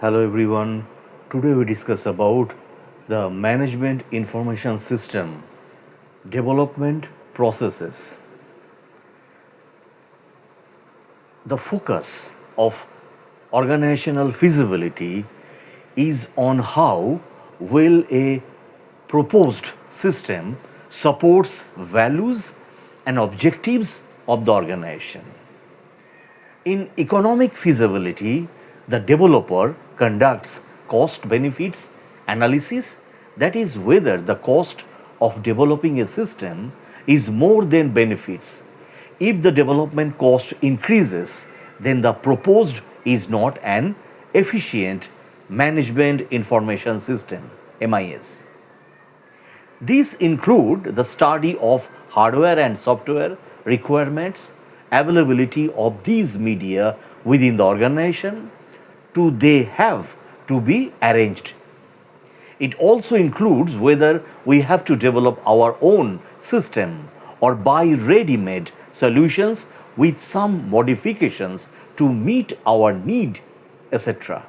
Hello everyone. Today we discuss about the management information system development processes. The focus of organizational feasibility is on how well a proposed system supports values and objectives of the organization. In economic feasibility, the developer conducts cost benefits analysis, that is, whether the cost of developing a system is more than benefits. If the development cost increases, then the proposed is not an efficient management information system MIS. These include the study of hardware and software requirements, availability of these media within the organization, to they have to be arranged. It also includes whether we have to develop our own system or buy ready made solutions with some modifications to meet our need, etc.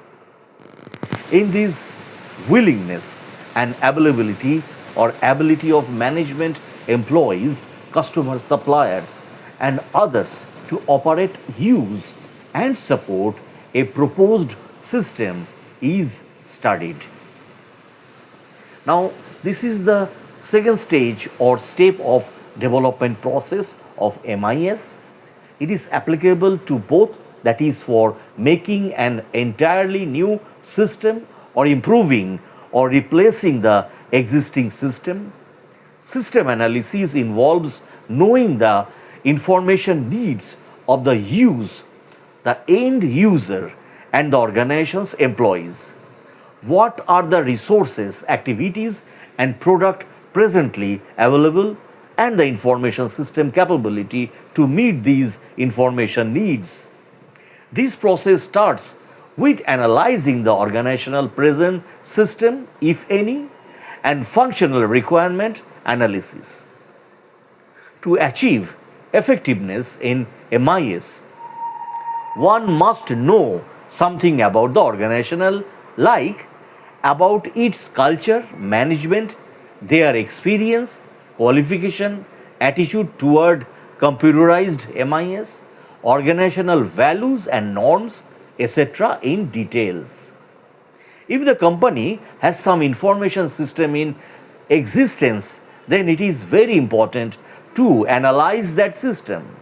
In this willingness and availability or ability of management employees, customer suppliers, and others to operate, use, and support a proposed system is studied. Now, this is the second stage or step of development process of MIS. It is applicable to both, that is, for making an entirely new system or improving or replacing the existing system. System analysis involves knowing the information needs of the the end user, and the organization's employees. What are the resources, activities, and product presently available, and the information system capability to meet these information needs? This process starts with analyzing the organizational present system, if any, and functional requirement analysis. To achieve effectiveness in MIS, one must know something about the organizational, like about its culture, management, their experience, qualification, attitude toward computerized MIS, organizational values and norms, etc. in details. If the company has some information system in existence, then it is very important to analyze that system.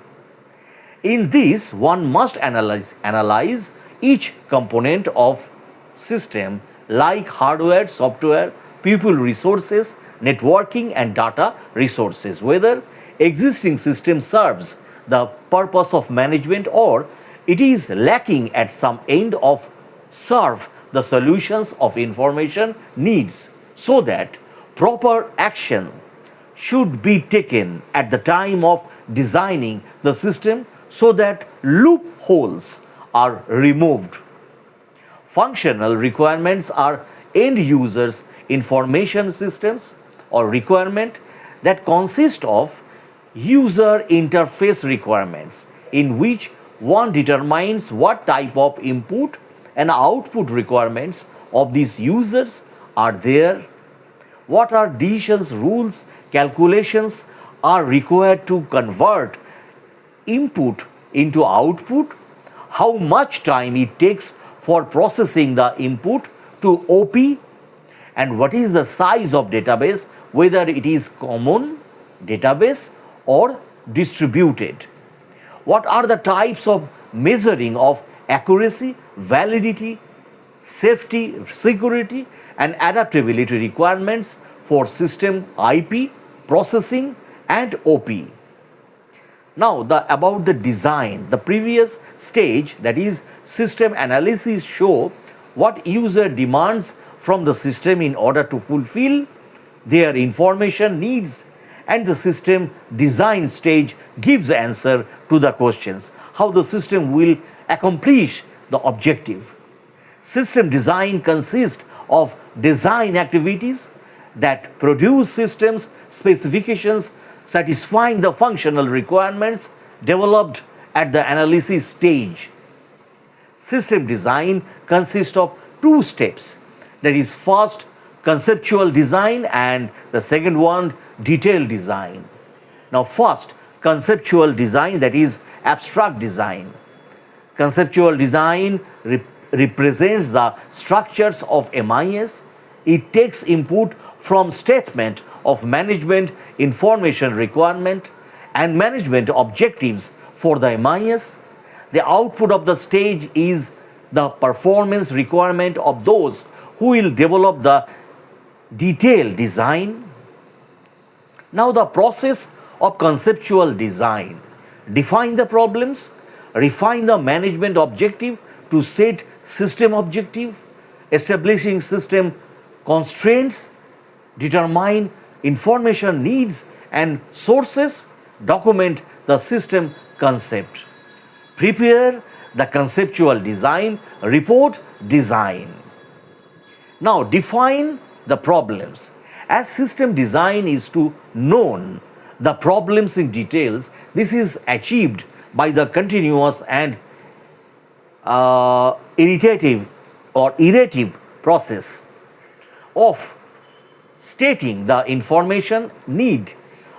In this, one must analyze each component of system, like hardware, software, people resources, networking, and data resources, whether existing system serves the purpose of management or it is lacking at some end of serve the solutions of information needs, so that proper action should be taken at the time of designing the system so that loopholes are removed. Functional requirements are end users information systems or requirement that consist of user interface requirements, in which one determines what type of input and output requirements of these users are there, what are decisions, rules, calculations are required to convert input into output, how much time it takes for processing the input to OP, and what is the size of database, whether it is common database or distributed. What are the types of measuring of accuracy, validity, safety, security, and adaptability requirements for system IP, processing, and OP. Now, about the design, the previous stage, that is system analysis, show what user demands from the system in order to fulfill their information needs, and the system design stage gives answer to the questions how the system will accomplish the objective. System design consists of design activities that produce systems specifications satisfying the functional requirements developed at the analysis stage. System design consists of two steps. That is, first conceptual design and the second one detailed design. Now, first conceptual design, that is abstract design. Conceptual design represents the structures of MIS. It takes input from statement of management information requirement and management objectives for the MIS. The output of the stage is the performance requirement of those who will develop the detailed design. Now, the process of conceptual design: define the problems, refine the management objective to set system objective, establishing system constraints, determine information needs and sources, document the system concept, prepare the conceptual design report, design. Now, define the problems. As system design is to know the problems in details, this is achieved by the continuous and iterative process of stating the information need,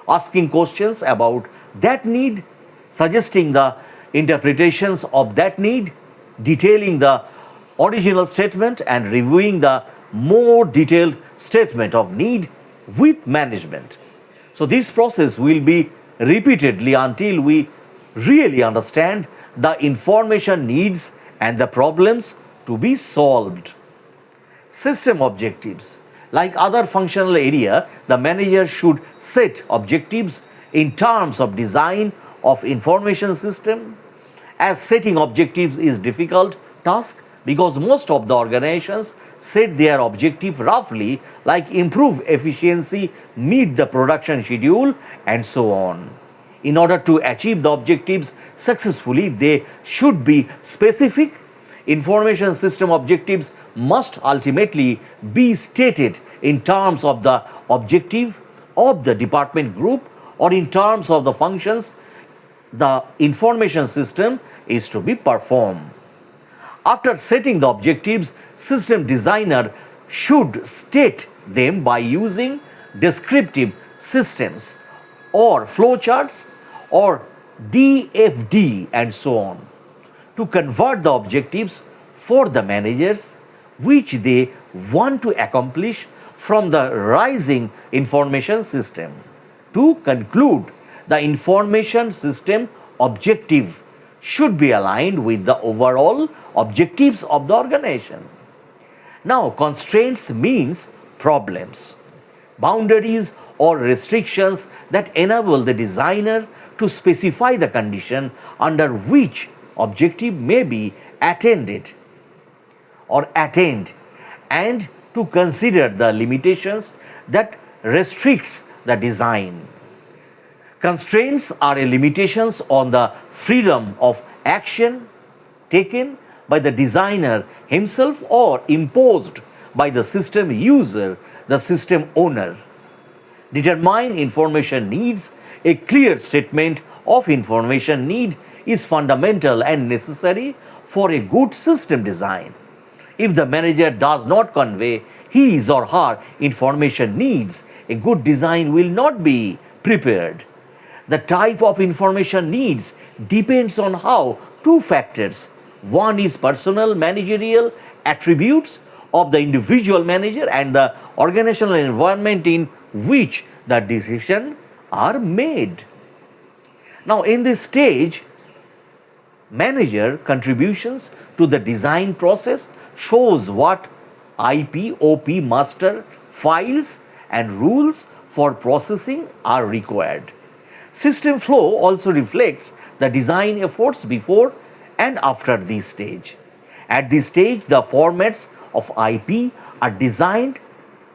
asking questions about that need, suggesting the interpretations of that need, detailing the original statement and reviewing the more detailed statement of need with management. So this process will be repeatedly until we really understand the information needs and the problems to be solved. System objectives. Like other functional area, the manager should set objectives in terms of design of information system. As setting objectives is difficult task because most of the organizations set their objective roughly, like improve efficiency, meet the production schedule and so on. In order to achieve the objectives successfully, they should be specific. Information system objectives must ultimately be stated in terms of the objective of the department group or in terms of the functions the information system is to be performed. After setting the objectives, system designer should state them by using descriptive systems or flowcharts or DFD and so on to convert the objectives for the managers which they want to accomplish from the rising information system. To conclude, the information system objective should be aligned with the overall objectives of the organization. Now, constraints means problems, boundaries or restrictions that enable the designer to specify the condition under which objective may be attained and to consider the limitations that restricts the design. Constraints are limitations on the freedom of action taken by the designer himself or imposed by the system user, the system owner. Determine information needs. A clear statement of information need is fundamental and necessary for a good system design. If the manager does not convey his or her information needs, a good design will not be prepared. The type of information needs depends on how two factors. One is personal managerial attributes of the individual manager and the organizational environment in which the decisions are made. Now, in this stage, manager contributions to the design process shows what IP, OP, master files and rules for processing are required. System flow also reflects the design efforts before and after this stage. At this stage, the formats of IP are designed.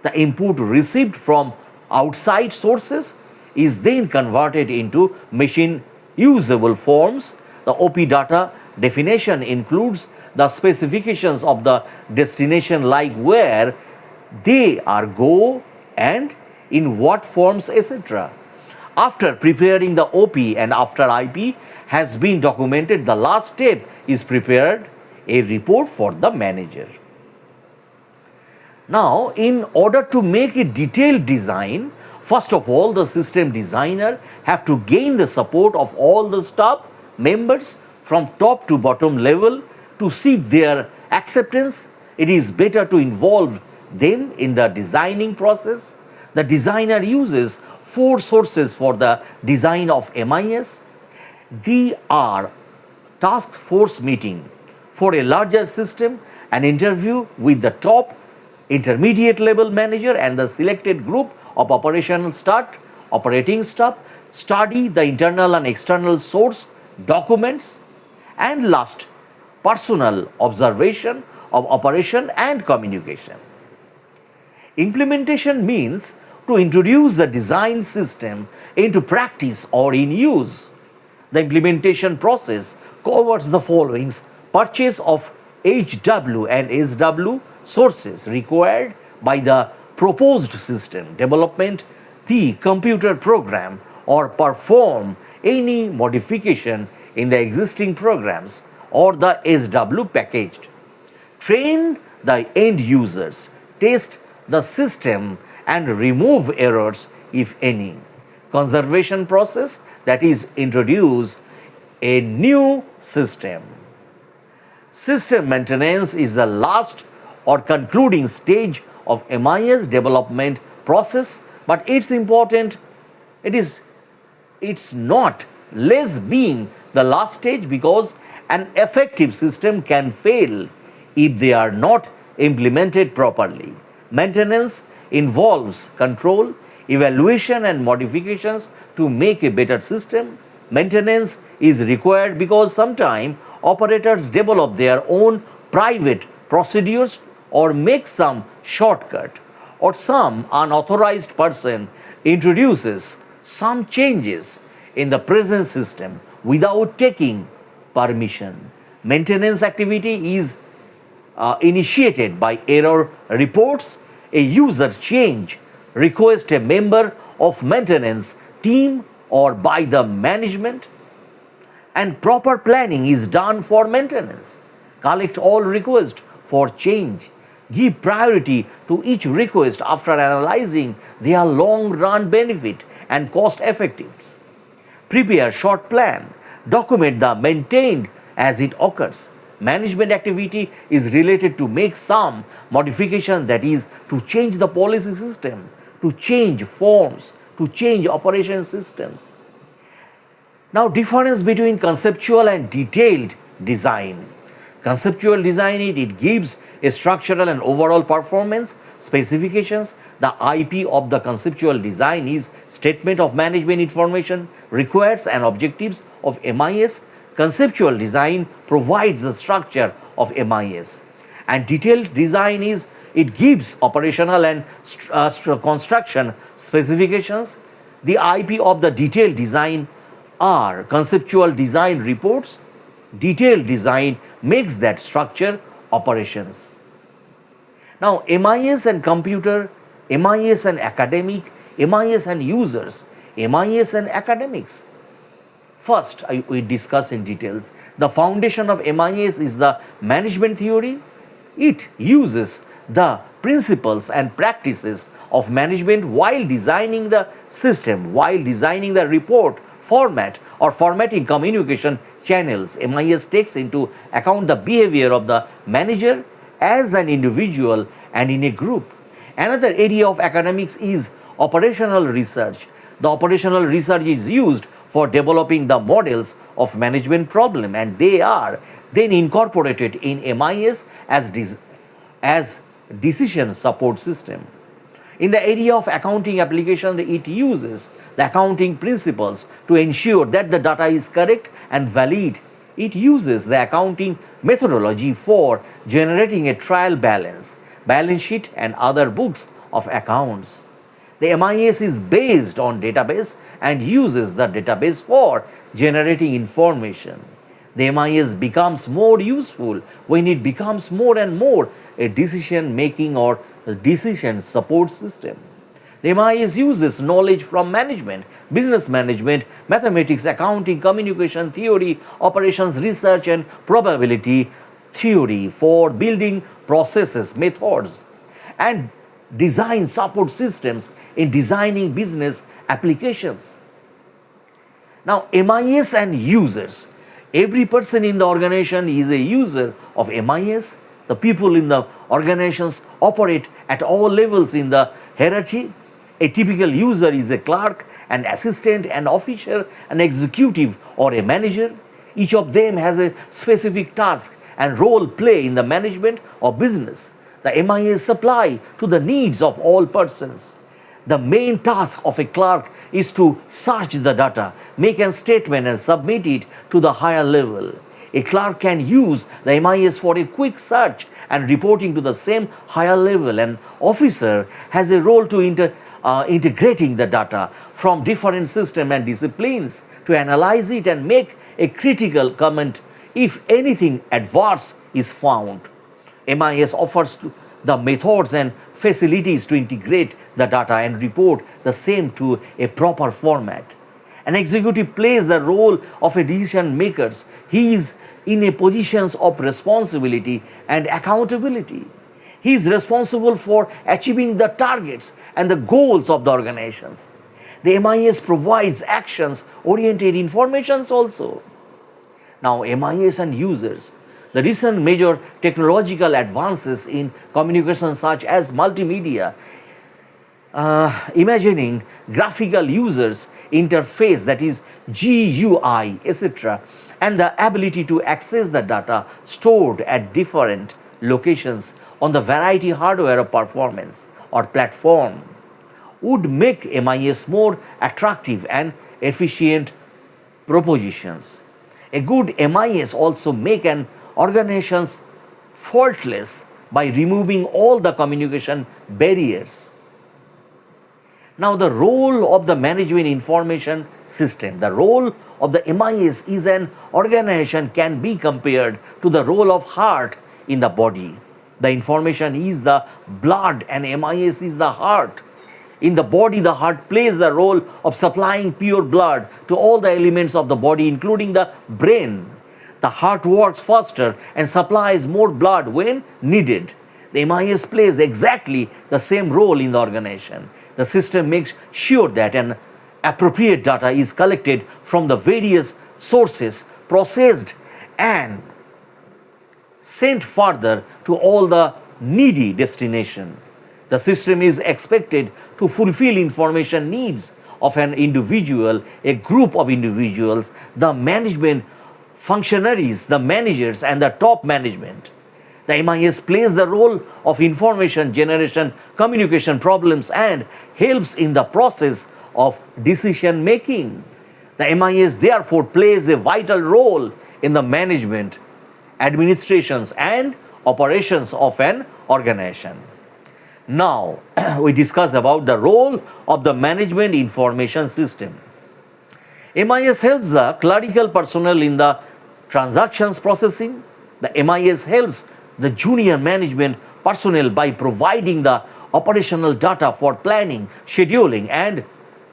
The input received from outside sources is then converted into machine usable forms. The OP data definition includes the specifications of the destination, like where they are go and in what forms, etc. After preparing the OP and after IP has been documented, the last step is prepared a report for the manager. Now, in order to make a detailed design, first of all, the system designer have to gain the support of all the staff members from top to bottom level to seek their acceptance. It is better to involve them in the designing process. The designer uses four sources for the design of MIS. They are task force meeting for a larger system, an interview with the top intermediate level manager and the selected group of operational staff, operating staff, study the internal and external source documents, and last, personal observation of operation and communication. Implementation means to introduce the design system into practice or in use. The implementation process covers the following: purchase of HW and SW sources required by the proposed system, development the computer program or perform any modification in the existing programs or the SW packaged, train the end users, test the system and remove errors if any. Conservation process, that is introduce a new system. System maintenance is the last or concluding stage of MIS development process, but it's important, it's not less being the last stage, because an effective system can fail if they are not implemented properly. Maintenance involves control, evaluation and modifications to make a better system. Maintenance is required because sometimes operators develop their own private procedures or make some shortcut, or some unauthorized person introduces some changes in the present system without taking permission. Maintenance activity is initiated by error reports, a user change request a member of maintenance team or by the management, and proper planning is done for maintenance. Collect all requests for change. Give priority to each request after analyzing their long run benefit and cost effectiveness. Prepare short plan. Document the maintained as it occurs. Management activity is related to make some modification, that is to change the policy system, to change forms, to change operation systems. Now, difference between conceptual and detailed design. Conceptual design, it gives a structural and overall performance specifications. The IP of the conceptual design is statement of management information, requires and objectives of MIS. Conceptual design provides the structure of MIS, and detailed design is, it gives operational and construction specifications. The IP of the detailed design are conceptual design reports. Detailed design makes that structure operations. Now, MIS and computer, MIS and academic, MIS and users, MIS and academics. First, we discuss in details. The foundation of MIS is the management theory. It uses the principles and practices of management while designing the system, while designing the report format or formatting communication channels. MIS takes into account the behavior of the manager as an individual and in a group. Another area of academics is operational research. The operational research is used for developing the models of management problem, and they are then incorporated in MIS as decision support system. In the area of accounting application, it uses the accounting principles to ensure that the data is correct and valid. It uses the accounting methodology for generating a trial balance, balance sheet and other books of accounts. The MIS is based on database and uses the database for generating information. The MIS becomes more useful when it becomes more and more a decision making or a decision support system. The MIS uses knowledge from management, business management, mathematics, accounting, communication theory, operations research and probability theory for building processes, methods, and design support systems in designing business applications. Now, MIS and users. Every person in the organization is a user of MIS. The people in the organizations operate at all levels in the hierarchy. A typical user is a clerk, an assistant, an officer, an executive, or a manager. Each of them has a specific task and role play in the management of business. The MIS supply to the needs of all persons. The main task of a clerk is to search the data, make a statement and submit it to the higher level. A clerk can use the MIS for a quick search and reporting to the same higher level. An officer has a role to integrating the data from different systems and disciplines to analyze it and make a critical comment if anything adverse is found. MIS offers the methods and facilities to integrate the data and report the same to a proper format. An executive plays the role of a decision maker. He is in a position of responsibility and accountability. He is responsible for achieving the targets and the goals of the organizations. The MIS provides actions-oriented informations also. Now, MIS and users. The recent major technological advances in communication such as multimedia, imagining graphical users interface, that is GUI, etc., and the ability to access the data stored at different locations on the variety hardware of performance or platform would make MIS more attractive and efficient propositions. A good MIS also make an organizations faultless by removing all the communication barriers. Now, the role of the management information system, the role of the MIS is an organization can be compared to the role of heart in the body. The information is the blood and MIS is the heart. In the body, the heart plays the role of supplying pure blood to all the elements of the body, including the brain. The heart works faster and supplies more blood when needed. The MIS plays exactly the same role in the organization. The system makes sure that an appropriate data is collected from the various sources, processed and sent further to all the needy destination. The system is expected to fulfill information needs of an individual, a group of individuals, the management functionaries, the managers, and the top management. The MIS plays the role of information generation, communication problems, and helps in the process of decision making. The MIS therefore plays a vital role in the management, administrations, and operations of an organization. Now, we discussed about the role of the management information system. MIS helps the clerical personnel in the transactions processing. The MIS helps the junior management personnel by providing the operational data for planning, scheduling, and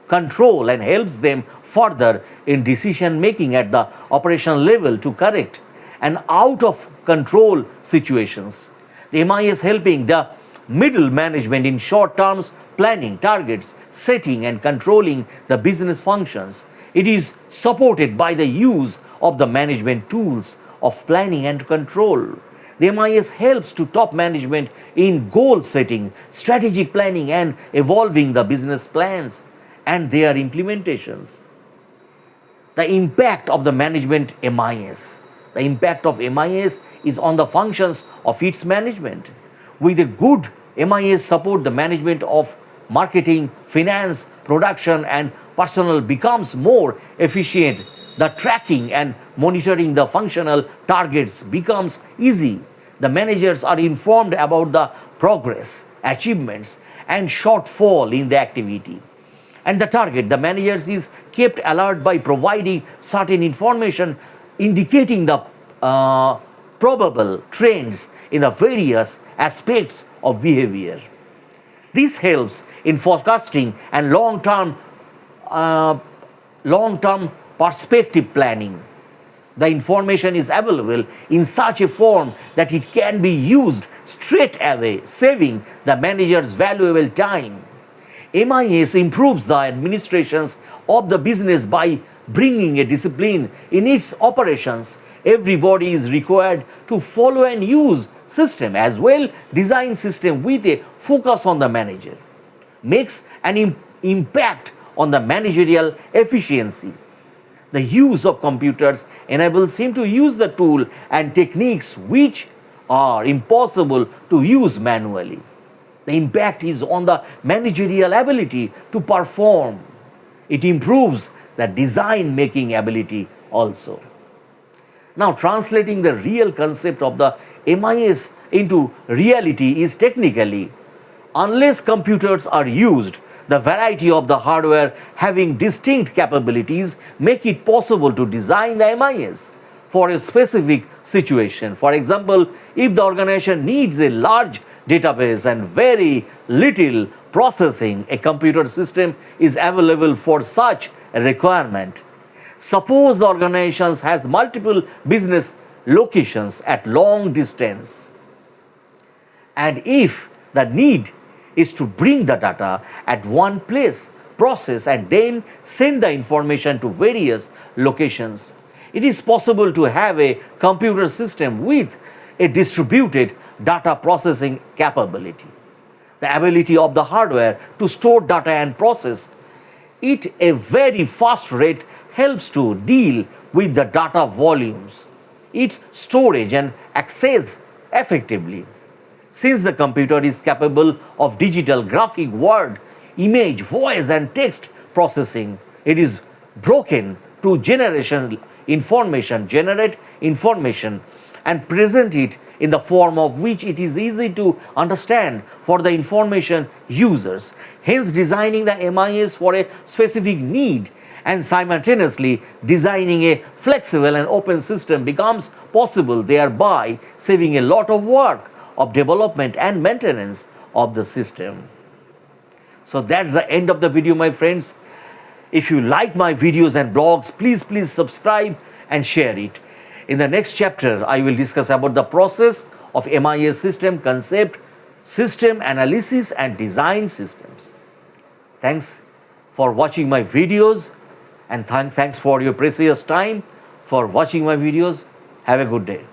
control, and helps them further in decision making at the operational level to correct and out of control situations. The MIS helping the middle management in short term planning, targets, setting, and controlling the business functions. It is supported by the use of the management tools of planning and control. The MIS helps to top management in goal setting, strategic planning, and evolving the business plans and their implementations. The impact of the management MIS. The impact of MIS is on the functions of its management. With a good MIS support, the management of marketing, finance, production, and personnel becomes more efficient. The tracking and monitoring the functional targets becomes easy. The managers are informed about the progress, achievements, and shortfall in the activity. And the target, the managers is kept alert by providing certain information indicating the probable trends in the various aspects of behavior. This helps in forecasting and long-term perspective planning. The information is available in such a form that it can be used straight away, saving the manager's valuable time. MIS improves the administrations of the business by bringing a discipline in its operations. Everybody is required to follow and use system as well design system with a focus on the manager. Makes an impact on the managerial efficiency. The use of computers enables him to use the tool and techniques which are impossible to use manually. The impact is on the managerial ability to perform. It improves the design making ability also. Now, translating the real concept of the MIS into reality is technically, unless computers are used, the variety of the hardware having distinct capabilities make it possible to design the MIS for a specific situation. For example, if the organization needs a large database and very little processing, a computer system is available for such a requirement. Suppose the organization has multiple business locations at long distance, and if the need is to bring the data at one place, process and then send the information to various locations, it is possible to have a computer system with a distributed data processing capability. The ability of the hardware to store data and process it at a very fast rate helps to deal with the data volumes, its storage and access effectively. Since the computer is capable of digital, graphic, word, image, voice and text processing, it is broken to generate information and present it in the form of which it is easy to understand for the information users. Hence, designing the MIS for a specific need and simultaneously designing a flexible and open system becomes possible, thereby saving a lot of work of development and maintenance of the system. So that's the end of the video, my friends. If you like my videos and blogs, please subscribe and share it. In the next chapter, I will discuss about the process of MIS system concept, system analysis and design systems. Thanks for watching my videos and thanks for your precious time for watching my videos. Have a good day.